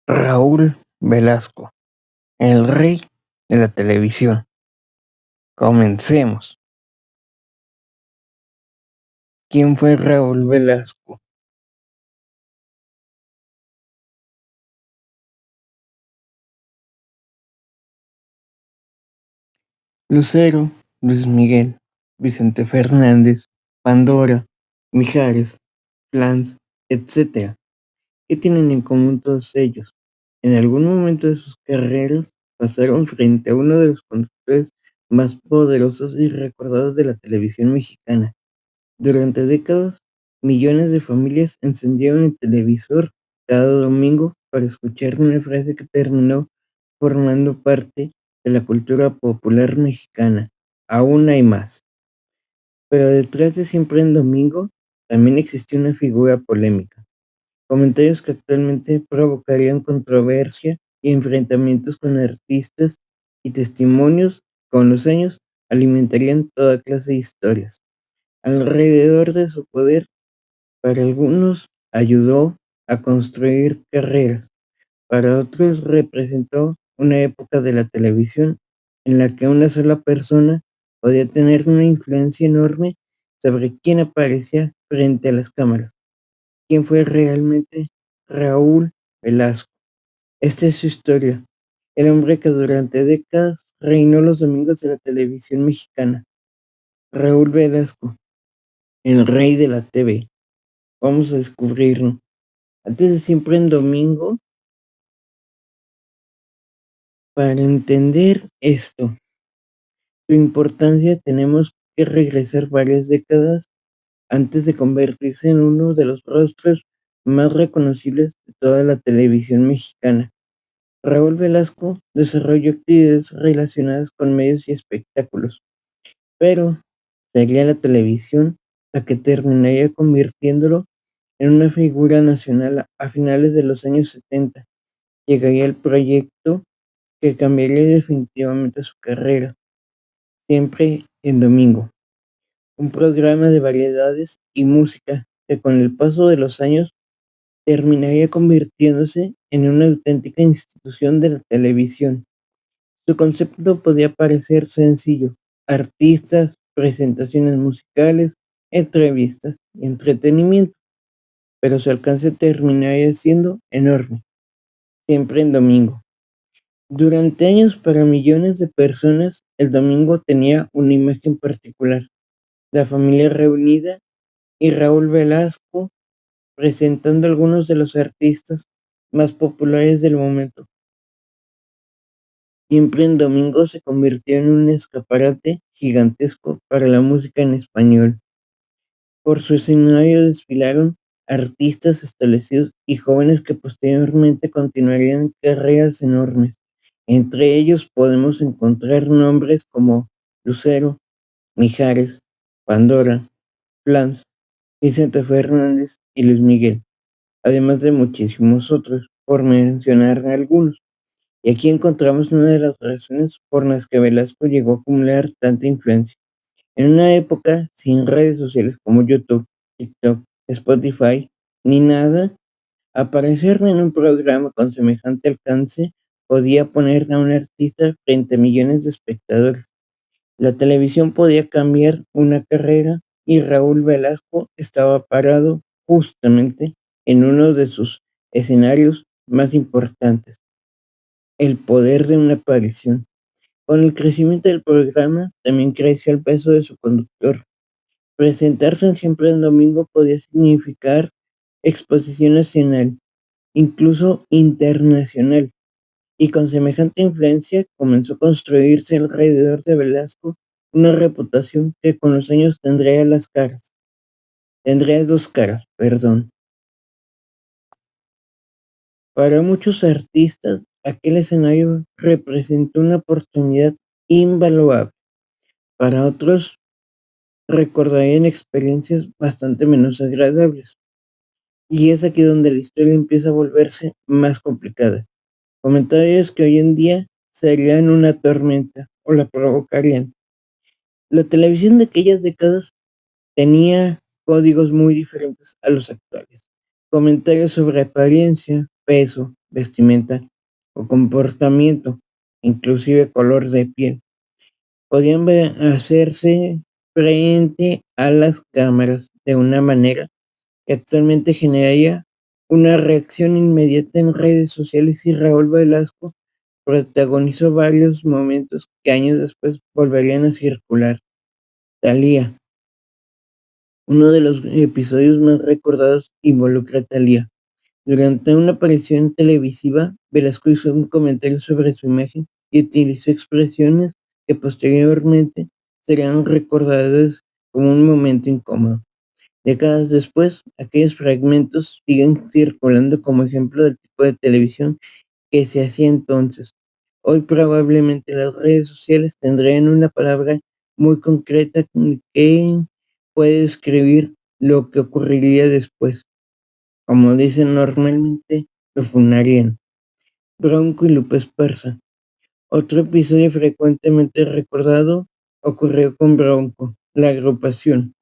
Raúl Velasco, el rey de la televisión. Comencemos. ¿Quién fue Raúl Velasco? Lucero, Luis Miguel, Vicente Fernández, Pandora, Mijares, Flans, etc. ¿Qué tienen en común todos ellos? En algún momento de sus carreras pasaron frente a uno de los conductores más poderosos y recordados de la televisión mexicana. Durante décadas, millones de familias encendieron el televisor cada domingo para escuchar una frase que terminó formando parte de la cultura popular mexicana. Aún hay más. Pero detrás de Siempre en Domingo también existió una figura polémica. Comentarios que actualmente provocarían controversia y enfrentamientos con artistas y testimonios que con los años alimentarían toda clase de historias. Alrededor de su poder, para algunos ayudó a construir carreras, para otros representó una época de la televisión en la que una sola persona podía tener una influencia enorme sobre quién aparecía frente a las cámaras. ¿Quién fue realmente Raúl Velasco? Esta es su historia. El hombre que durante décadas reinó los domingos de la televisión mexicana. Raúl Velasco, el rey de la TV. Vamos a descubrirlo. Antes de Siempre en Domingo, para entender esto, su importancia, tenemos que regresar varias décadas antes de convertirse en uno de los rostros más reconocibles de toda la televisión mexicana. Raúl Velasco desarrolló actividades relacionadas con medios y espectáculos, pero sería la televisión la que terminaría convirtiéndolo en una figura nacional a finales de los años 70. Llegaría el proyecto que cambiaría definitivamente su carrera. Siempre en Domingo, un programa de variedades y música que con el paso de los años terminaría convirtiéndose en una auténtica institución de la televisión. Su concepto podía parecer sencillo: artistas, presentaciones musicales, entrevistas y entretenimiento, pero su alcance terminaría siendo enorme. Siempre en Domingo. Durante años, para millones de personas, el domingo tenía una imagen particular: la familia reunida y Raúl Velasco presentando algunos de los artistas más populares del momento. Siempre en Domingo se convirtió en un escaparate gigantesco para la música en español. Por su escenario desfilaron artistas establecidos y jóvenes que posteriormente continuarían carreras enormes. Entre ellos podemos encontrar nombres como Lucero, Mijares, Pandora, Flans, Vicente Fernández y Luis Miguel, además de muchísimos otros, por mencionar algunos. Y aquí encontramos una de las razones por las que Velasco llegó a acumular tanta influencia. En una época sin redes sociales como YouTube, TikTok, Spotify, ni nada, aparecer en un programa con semejante alcance podía poner a un artista frente a millones de espectadores. La televisión podía cambiar una carrera y Raúl Velasco estaba parado justamente en uno de sus escenarios más importantes. El poder de una aparición. Con el crecimiento del programa también creció el peso de su conductor. Presentarse en Siempre en Domingo podía significar exposición nacional, incluso internacional, y con semejante influencia comenzó a construirse alrededor de Velasco una reputación que con los años tendría dos caras, perdón. Para muchos artistas, aquel escenario representó una oportunidad invaluable. Para otros, recordarían experiencias bastante menos agradables. Y es aquí donde la historia empieza a volverse más complicada. Comentarios que hoy en día serían una tormenta o la provocarían. La televisión de aquellas décadas tenía códigos muy diferentes a los actuales. Comentarios sobre apariencia, peso, vestimenta o comportamiento, inclusive color de piel, podían hacerse frente a las cámaras de una manera que actualmente generaría una reacción inmediata en redes sociales, y Raúl Velasco protagonizó varios momentos que años después volverían a circular. Thalía. Uno de los episodios más recordados involucra a Thalía. Durante una aparición televisiva, Velasco hizo un comentario sobre su imagen y utilizó expresiones que posteriormente serían recordadas como un momento incómodo. Décadas después, aquellos fragmentos siguen circulando como ejemplo del tipo de televisión que se hacía entonces. Hoy probablemente las redes sociales tendrían una palabra muy concreta que puede describir lo que ocurriría después. Como dicen normalmente, lo funarían. Bronco y Lupe Esparza. Otro episodio frecuentemente recordado ocurrió con Bronco, la agrupación.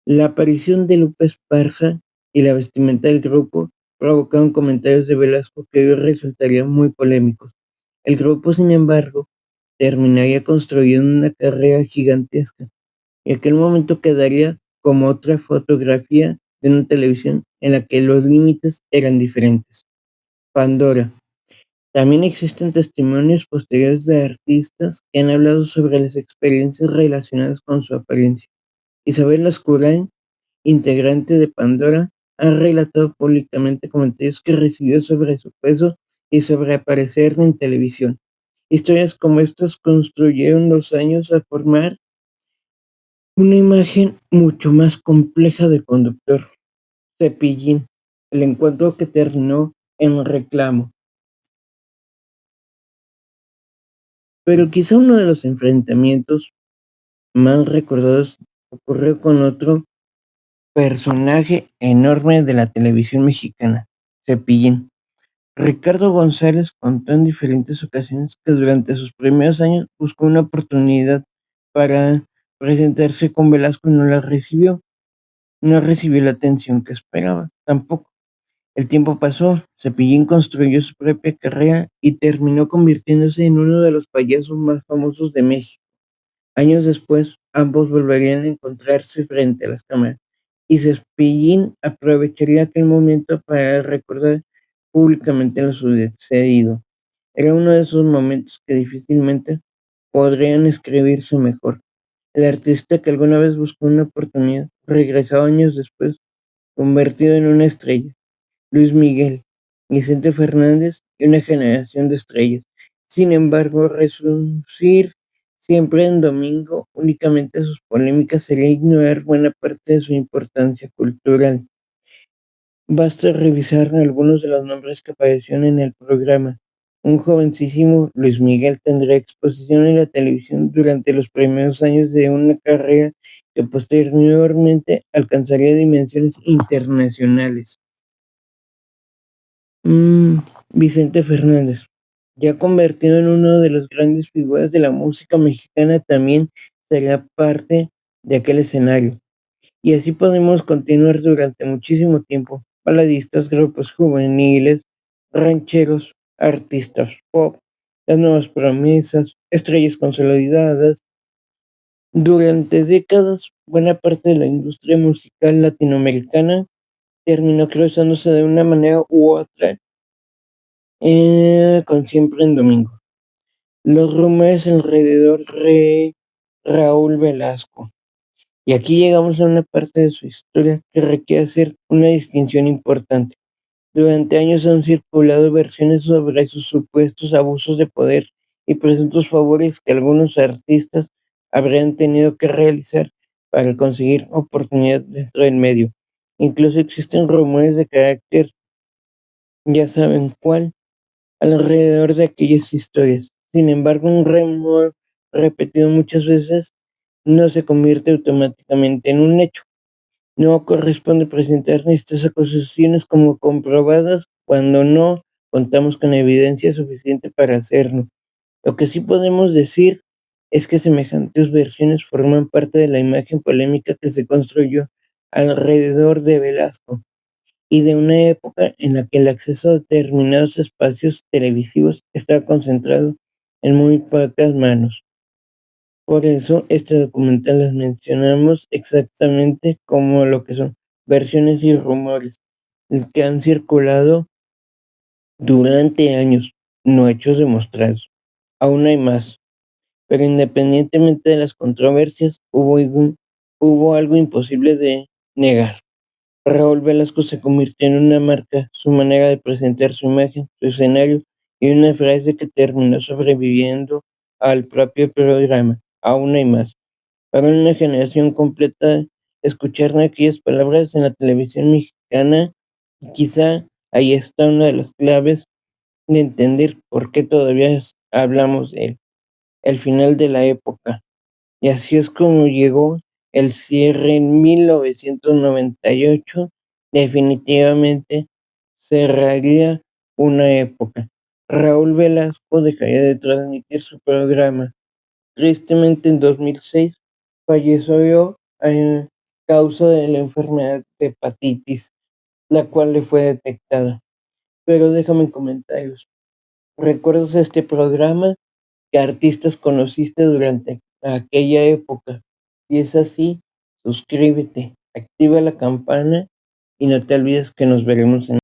La aparición de Lupe Esparza y la vestimenta del grupo provocaron comentarios de Velasco que hoy resultarían muy polémicos. El grupo, sin embargo, terminaría construyendo una carrera gigantesca, y aquel momento quedaría como otra fotografía de una televisión en la que los límites eran diferentes. Pandora. También existen testimonios posteriores de artistas que han hablado sobre las experiencias relacionadas con su apariencia. Isabel Lascurain, integrante de Pandora, ha relatado públicamente comentarios que recibió sobre su peso y sobre aparecer en televisión. Historias como estas construyeron los años a formar una imagen mucho más compleja de conductor. Cepillín, el encuentro que terminó en reclamo. Pero quizá uno de los enfrentamientos más recordados ocurrió con otro personaje enorme de la televisión mexicana, Cepillín. Ricardo González contó en diferentes ocasiones que durante sus primeros años buscó una oportunidad para presentarse con Velasco y no la recibió. No recibió la atención que esperaba, tampoco. El tiempo pasó, Cepillín construyó su propia carrera y terminó convirtiéndose en uno de los payasos más famosos de México. Años después, ambos volverían a encontrarse frente a las cámaras, y Cepillín aprovecharía aquel momento para recordar públicamente lo sucedido. Era uno de esos momentos que difícilmente podrían escribirse mejor. El artista que alguna vez buscó una oportunidad regresó años después, convertido en una estrella. Luis Miguel, Vicente Fernández y una generación de estrellas. Sin embargo, resurgir siempre en domingo únicamente sus polémicas sería ignorar buena parte de su importancia cultural. Basta revisar algunos de los nombres que aparecieron en el programa. Un jovencísimo Luis Miguel tendría exposición en la televisión durante los primeros años de una carrera que posteriormente alcanzaría dimensiones internacionales. Mm, Vicente Fernández, ya convertido en uno de las grandes figuras de la música mexicana, también sería parte de aquel escenario. Y así podemos continuar durante muchísimo tiempo. Baladistas, grupos juveniles, rancheros, artistas pop, las nuevas promesas, estrellas consolidadas. Durante décadas, buena parte de la industria musical latinoamericana terminó cruzándose de una manera u otra con Siempre en Domingo. Los rumores alrededor de Raúl Velasco. Y aquí llegamos a una parte de su historia que requiere hacer una distinción importante. Durante años han circulado versiones sobre sus supuestos abusos de poder y presuntos favores que algunos artistas habrían tenido que realizar para conseguir oportunidad dentro del medio. Incluso existen rumores de carácter, ya saben cuál, alrededor de aquellas historias. Sin embargo, un rumor repetido muchas veces no se convierte automáticamente en un hecho. No corresponde presentar estas acusaciones como comprobadas cuando no contamos con evidencia suficiente para hacerlo. Lo que sí podemos decir es que semejantes versiones forman parte de la imagen polémica que se construyó alrededor de Velasco, y de una época en la que el acceso a determinados espacios televisivos estaba concentrado en muy pocas manos. Por eso, este documental las mencionamos exactamente como lo que son, versiones y rumores, que han circulado durante años, no hechos demostrados. Aún hay más, pero independientemente de las controversias, hubo algo imposible de negar. Raúl Velasco se convirtió en una marca, su manera de presentar su imagen, su escenario y una frase que terminó sobreviviendo al propio programa. Aún hay más. Para una generación completa, escuchar aquellas palabras en la televisión mexicana, quizá ahí está una de las claves de entender por qué todavía hablamos de él, el final de la época. Y así es como llegó el cierre en 1998. Definitivamente cerraría una época. Raúl Velasco dejaría de transmitir su programa. Tristemente, en 2006 falleció a causa de la enfermedad de hepatitis, la cual le fue detectada. Pero déjame en comentarios, ¿recuerdas este programa? ¿Qué artistas conociste durante aquella época? Si es así, suscríbete, activa la campana y no te olvides que nos veremos en